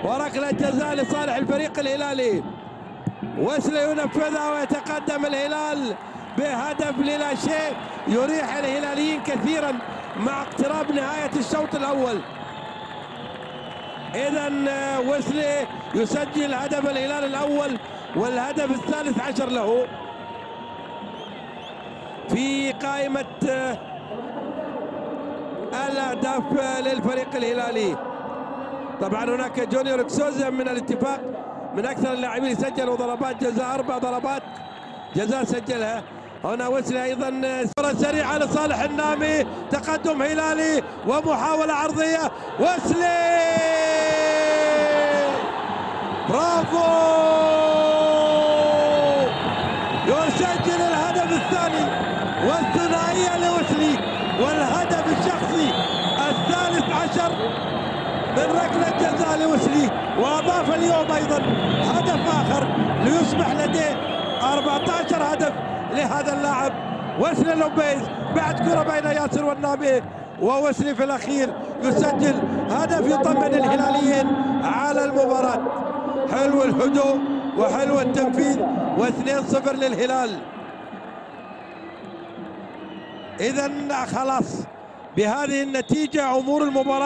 وركلة جزاء لصالح الفريق الهلالي. وسلي ينفذها ويتقدم الهلال بهدف للا شيء، يريح الهلاليين كثيرا مع اقتراب نهاية الشوط الأول. إذا وسلي يسجل هدف الهلال الأول والهدف الثالث عشر له في قائمة الأهداف للفريق الهلالي. طبعا هناك جونيور كسوزا من الاتفاق من أكثر اللاعبين سجلوا ضربات جزاء، 4 ضربات جزاء سجلها. هنا وسلي أيضا كرة سريعة لصالح النامي، تقدم هلالي ومحاولة عرضية، وسلي برافو يسجل الهدف الثاني والثنائية لوسلي والهدف الشخصي الثالث عشر من ركلة جزاء لوسلي، وأضاف اليوم أيضا هدف آخر ليصبح لديه 14 هدف لهذا اللاعب وسلي لوبيز بعد كرة بين ياسر والنامي، ووسلي في الأخير يسجل هدف يطمن الهلاليين على المباراة. حلو الهدوء وحلو التنفيذ، و2-0 للهلال. إذا خلاص بهذه النتيجة أمور المباراة